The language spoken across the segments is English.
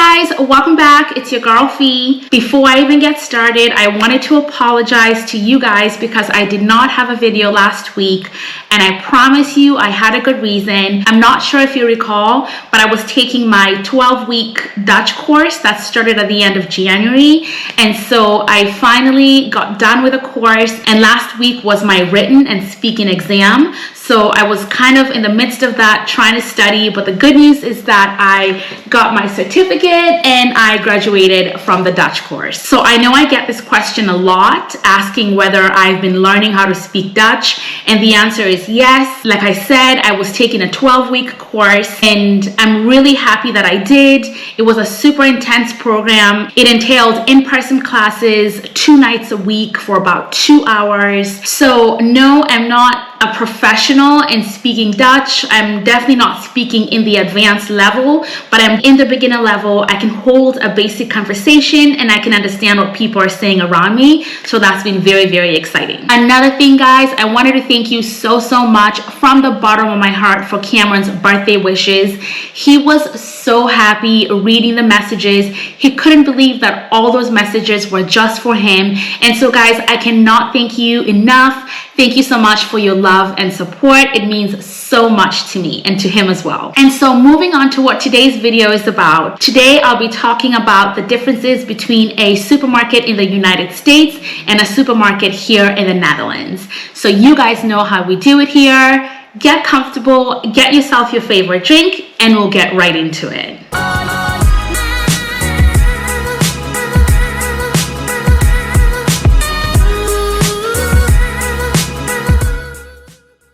guys, welcome back. It's your girl Fee. Before I even get started, I wanted to apologize to you guys because I did not have a video last week, and I promise you I had a good reason. I'm not sure if you recall, but I was taking my 12-week Dutch course that started at the end of January, and so I finally got done with the course, and last week was my written and speaking exam. So I was kind of in the midst of that, trying to study, but the good news is that I got my certificate and I graduated from the Dutch course. So I know I get this question a lot, asking whether I've been learning how to speak Dutch, and the answer is yes. Like I said, I was taking a 12-week course, and I'm really happy that I did. It was a super intense program. It entailed in-person classes 2 nights a week for about 2 hours. So no, I'm not a professional in speaking Dutch. I'm definitely not speaking in the advanced level, but I'm in the beginner level. I can hold a basic conversation and I can understand what people are saying around me. So that's been very, very exciting. Another thing, guys, I wanted to thank you so much from the bottom of my heart for Cameron's birthday wishes. He was so happy reading the messages. He couldn't believe that all those messages were just for him. And so, guys, I cannot thank you enough. Thank you so much for your love and support. It means so much to me and to him as well. And so moving on to what today's video is about. Today I'll be talking about the differences between a supermarket in the United States and a supermarket here in the Netherlands. So you guys know how we do it here. Get comfortable, get yourself your favorite drink, and we'll get right into it.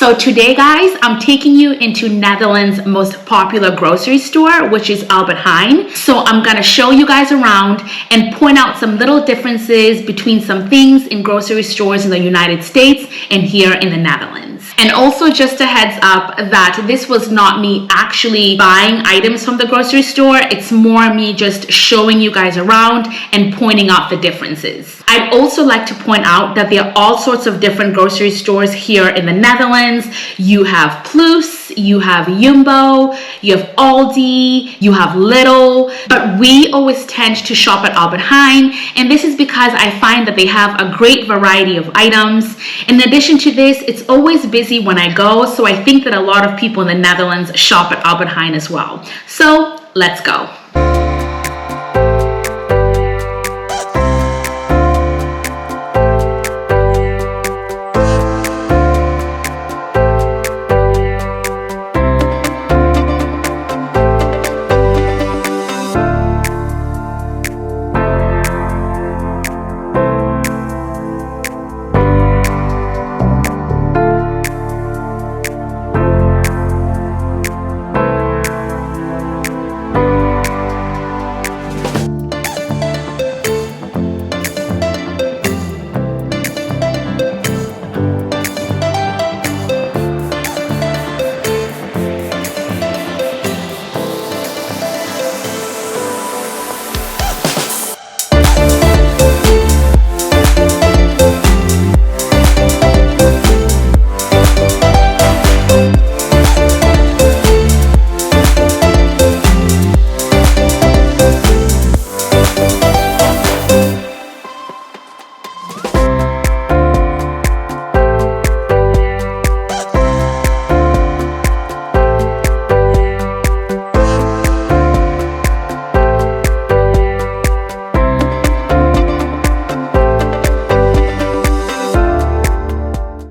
So today, guys, I'm taking you into Netherlands' most popular grocery store, which is Albert Heijn. So I'm gonna show you guys around and point out some little differences between some things in grocery stores in the United States and here in the Netherlands. And also just a heads up that this was not me actually buying items from the grocery store. It's more me just showing you guys around and pointing out the differences. I'd also like to point out that there are all sorts of different grocery stores here in the Netherlands. You have Plus, you have Jumbo, you have Aldi, you have Lidl, but we always tend to shop at Albert Heijn, and this is because I find that they have a great variety of items. In addition to this, it's always busy when I go, so I think that a lot of people in the Netherlands shop at Albert Heijn as well. So let's go.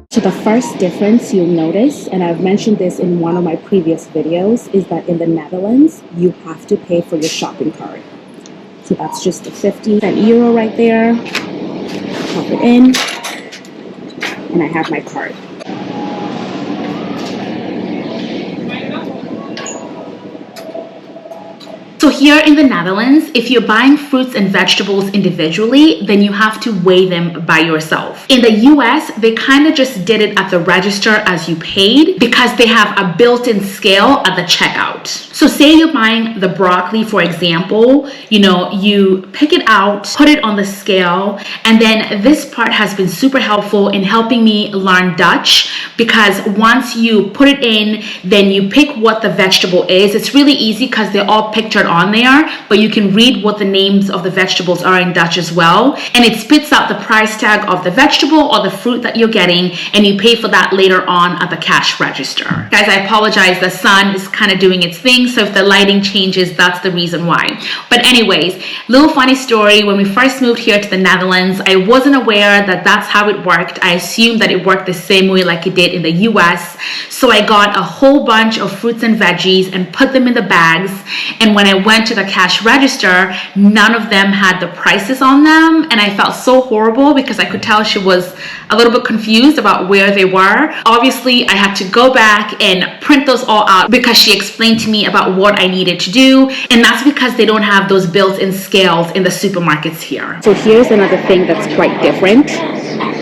So the first difference you'll notice, and I've mentioned this in one of my previous videos, is that in the Netherlands, you have to pay for your shopping cart. So that's just a 50-cent euro right there. Pop it in, and I have my cart. So here in the Netherlands, if you're buying fruits and vegetables individually, then you have to weigh them by yourself. In the US, they kind of just did it at the register as you paid because they have a built-in scale at the checkout. So say you're buying the broccoli, for example, you pick it out, put it on the scale, and then this part has been super helpful in helping me learn Dutch because once you put it in, then you pick what the vegetable is. It's really easy because they're all pictured on on there, but you can read what the names of the vegetables are in Dutch as well. And it spits out the price tag of the vegetable or the fruit that you're getting, and you pay for that later on at the cash register. Guys, I apologize. The sun is kind of doing its thing, so if the lighting changes, that's the reason why. But anyways, little funny story. When we first moved here to the Netherlands, I wasn't aware that that's how it worked. I assumed that it worked the same way like it did in the US. So I got a whole bunch of fruits and veggies and put them in the bags. And when I went to the cash register, none of them had the prices on them. And I felt so horrible because I could tell she was a little bit confused about where they were. Obviously, I had to go back and print those all out because she explained to me about what I needed to do. And that's because they don't have those built-in scales in the supermarkets here. So here's another thing that's quite different.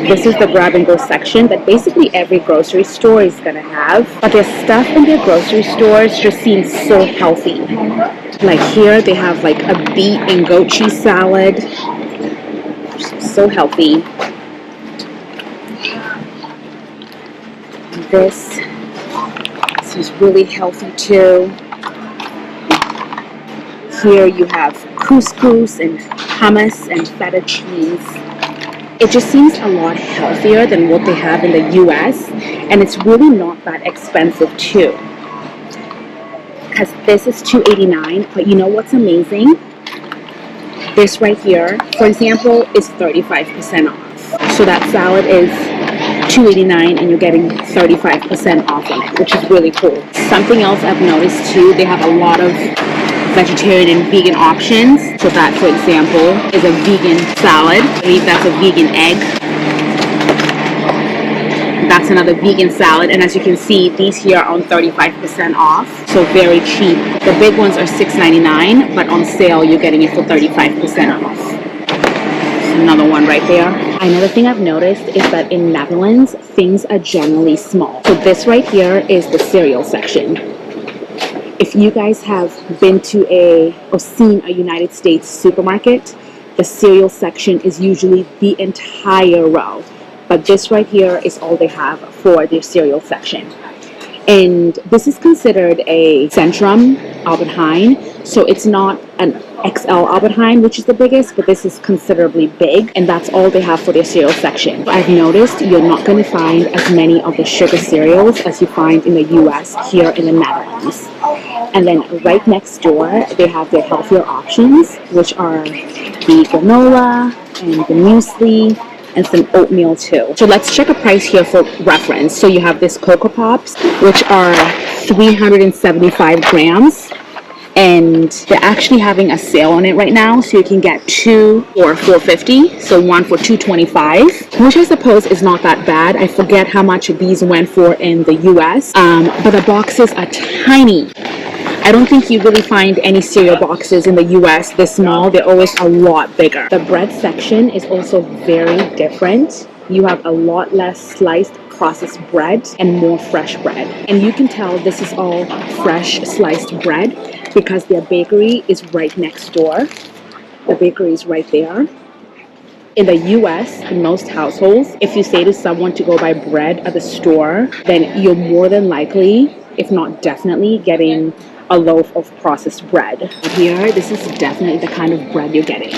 This is the grab and go section that basically every grocery store is gonna have, but their stuff in their grocery stores just seems so healthy. Like here they have like a beet and goat cheese salad, so healthy. This is really healthy too. Here you have couscous and hummus and feta cheese. It just seems a lot healthier than what they have in the US, and it's really not that expensive too. Because this is $2.89, but you know what's amazing? This right here, for example, is 35% off. So that salad is $2.89 and you're getting 35% off on it, which is really cool. Something else I've noticed too, they have a lot of vegetarian and vegan options. So that, for example, is a vegan salad. I believe that's a vegan egg. That's another vegan salad, and as you can see, these here are on 35% off, so very cheap. The big ones are $6.99, but on sale you're getting it for 35% off. Another one right there. Another thing I've noticed is that in Netherlands, things are generally small. So this right here is the cereal section. If you guys have been to or seen a United States supermarket, the cereal section is usually the entire row. But this right here is all they have for their cereal section. And this is considered a Centrum Albert Heijn. So it's not an XL Albert Heijn, which is the biggest, but this is considerably big. And that's all they have for their cereal section. I've noticed you're not going to find as many of the sugar cereals as you find in the US here in the Netherlands. And then right next door, they have their healthier options, which are the granola and the muesli, and some oatmeal too. So let's check a price here for reference. So you have this Cocoa Pops, which are 375 grams. And they're actually having a sale on it right now. So you can get 2 for $4.50. So 1 for $2.25, which I suppose is not that bad. I forget how much these went for in the US. But the boxes are tiny. I don't think you really find any cereal boxes in the US this small. They're always a lot bigger. The bread section is also very different. You have a lot less sliced processed bread and more fresh bread. And you can tell this is all fresh sliced bread because their bakery is right next door. The bakery is right there. In the US, in most households, if you say to someone to go buy bread at the store, then you're more than likely, if not definitely, getting a loaf of processed bread. Here, this is definitely the kind of bread you're getting.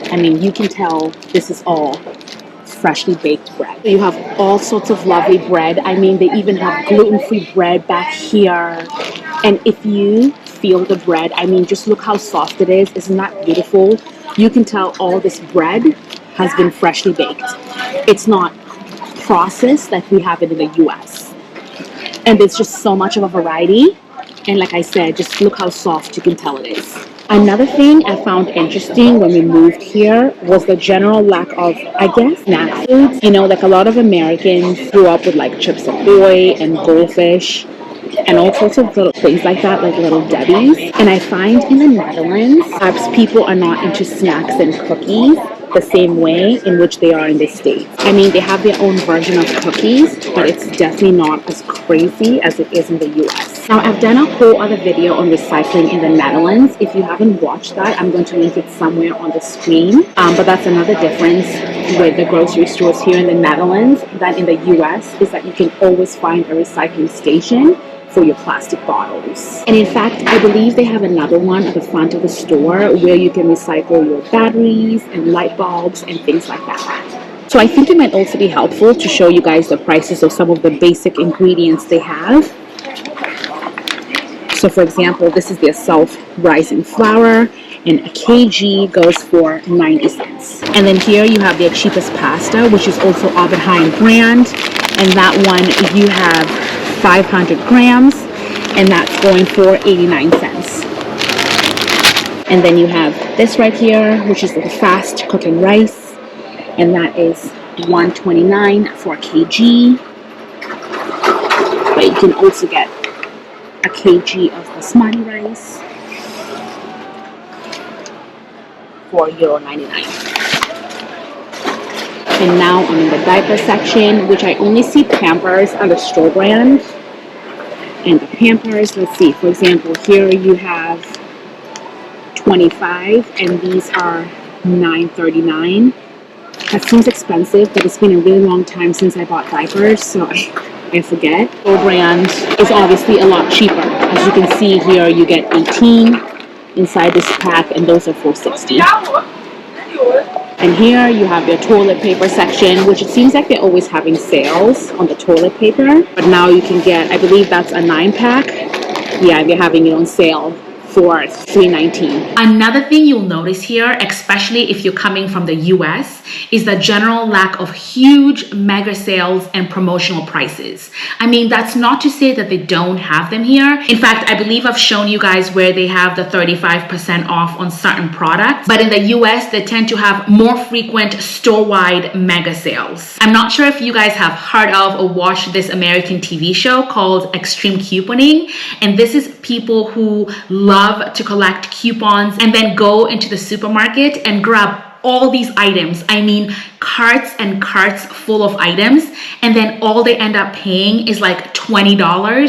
I mean, you can tell this is all freshly baked bread. You have all sorts of lovely bread. I mean, they even have gluten-free bread back here. And if you feel the bread, I mean, just look how soft it is. Isn't that beautiful? You can tell all this bread has been freshly baked. It's not processed like we have it in the US. And there's just so much of a variety. And like I said, just look how soft you can tell it is. Another thing I found interesting when we moved here was the general lack of, I guess, snack foods. You know, like a lot of Americans grew up with like Chips Ahoy and Goldfish and all sorts of little things like that, like Little Debbie's. And I find in the Netherlands, perhaps people are not into snacks and cookies the same way in which they are in the States. I mean, they have their own version of cookies, but it's definitely not as crazy as it is in the US. Now, I've done a whole other video on recycling in the Netherlands. If you haven't watched that, I'm going to link it somewhere on the screen. But that's another difference with the grocery stores here in the Netherlands than in the US, is that you can always find a recycling station for your plastic bottles. And in fact, I believe they have another one at the front of the store where you can recycle your batteries and light bulbs and things like that. So I think it might also be helpful to show you guys the prices of some of the basic ingredients they have. So for example, this is their self-rising flour, and a kg goes for 90 cents. And then here you have their cheapest pasta, which is also Albert Heijn brand, and that one you have 500 grams, and that's going for 89 cents. And then you have this right here, which is the fast cooking rice, and that is 129 for a kg. But you can also get a kg of basmati rice for €1.99. And now I'm in the diaper section, which I only see Pampers on the store brand. And the Pampers, let's see, for example, here you have 25, and these are $9.39. That seems expensive, but it's been a really long time since I bought diapers, so I forget. Store brand is obviously a lot cheaper. As you can see here, you get 18 inside this pack, and those are $4.60. And here you have your toilet paper section, which it seems like they're always having sales on the toilet paper. But now you can get, I believe that's a 9-pack. Yeah, they're having it on sale for $3.19. Another thing you'll notice here, especially if you're coming from the US, is the general lack of huge mega sales and promotional prices. I mean, that's not to say that they don't have them here. In fact, I believe I've shown you guys where they have the 35% off on certain products, but in the US, they tend to have more frequent store-wide mega sales. I'm not sure if you guys have heard of or watched this American TV show called Extreme Couponing, and this is people who love to collect coupons and then go into the supermarket and grab all these items. I mean, carts and carts full of items, and then all they end up paying is like $20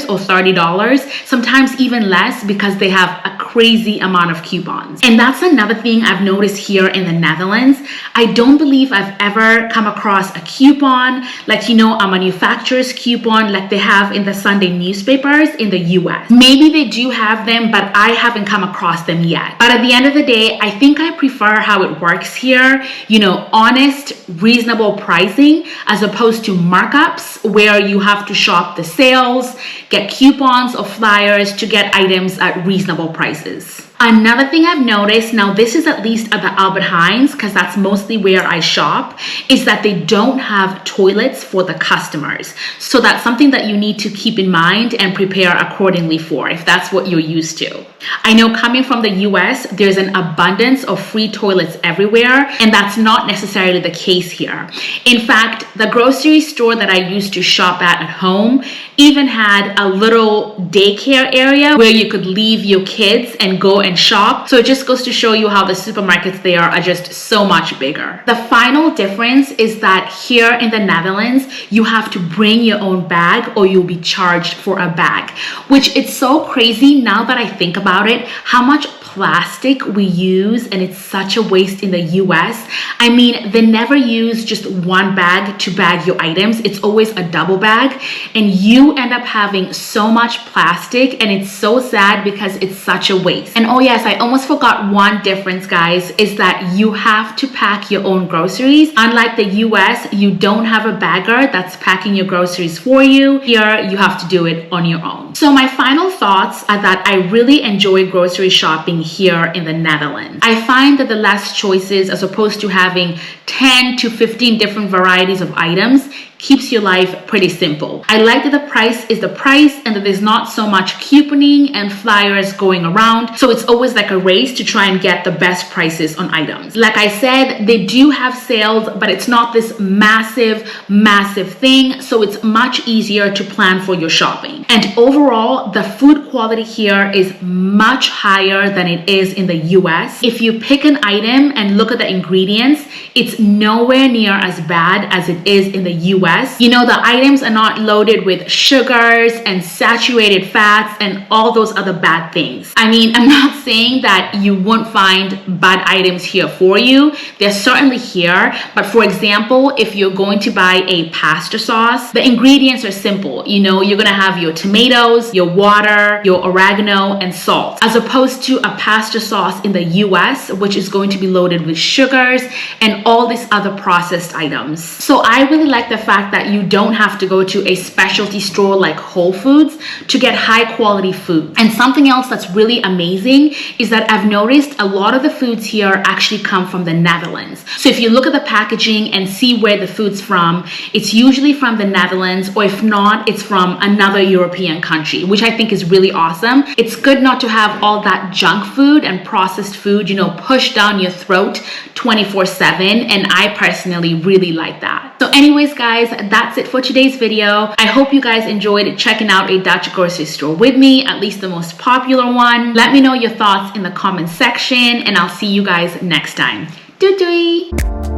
or $30, sometimes even less, because they have a crazy amount of coupons. And that's another thing I've noticed here in the Netherlands. I don't believe I've ever come across a coupon like, you know, a manufacturer's coupon like they have in the Sunday newspapers in the US. Maybe they do have them, but I haven't come across them yet. But at the end of the day, I think I prefer how it works here, you know, honest, reasonable pricing as opposed to markups where you have to shop the sales, get coupons or flyers to get items at reasonable prices. Another thing I've noticed, now this is at least at the Albert Heijn's, because that's mostly where I shop, is that they don't have toilets for the customers. So that's something that you need to keep in mind and prepare accordingly for, if that's what you're used to. I know coming from the US, there's an abundance of free toilets everywhere, and that's not necessarily the case here. In fact, the grocery store that I used to shop at home even had a little daycare area where you could leave your kids and go and shop. So it just goes to show you how the supermarkets there are just so much bigger. The final difference is that here in the Netherlands, you have to bring your own bag or you'll be charged for a bag, which it's so crazy now that I think about it, how much plastic we use, and it's such a waste in the US. I mean, they never use just one bag to bag your items. It's always a double bag, and you end up having so much plastic, and it's so sad because it's such a waste. And oh yes, I almost forgot one difference, guys, is that you have to pack your own groceries. Unlike the US, you don't have a bagger that's packing your groceries for you. Here, you have to do it on your own. So my final thoughts are that I really enjoy grocery shopping here in the Netherlands. I find that the less choices, as opposed to having 10 to 15 different varieties of items, keeps your life pretty simple. I like that the price is the price and that there's not so much couponing and flyers going around. So it's always like a race to try and get the best prices on items. Like I said, they do have sales, but it's not this massive thing. So it's much easier to plan for your shopping. And overall, the food quality here is much higher than it is in the US. If you pick an item and look at the ingredients, it's nowhere near as bad as it is in the US. US, you know, the items are not loaded with sugars and saturated fats and all those other bad things. I mean, I'm not saying that you won't find bad items here for you. They're certainly here. But for example, if you're going to buy a pasta sauce, the ingredients are simple. You know, you're going to have your tomatoes, your water, your oregano, and salt, as opposed to a pasta sauce in the US, which is going to be loaded with sugars and all these other processed items. So I really like the fact that you don't have to go to a specialty store like Whole Foods to get high quality food. And something else that's really amazing is that I've noticed a lot of the foods here actually come from the Netherlands. So if you look at the packaging and see where the food's from, it's usually from the Netherlands, or if not, it's from another European country, which I think is really awesome. It's good not to have all that junk food and processed food, you know, pushed down your throat 24/7, and I personally really like that. So anyways, guys, that's it for today's video. I hope you guys enjoyed checking out a Dutch grocery store with me, at least the most popular one. Let me know your thoughts in the comment section, and I'll see you guys next time. Doei doei!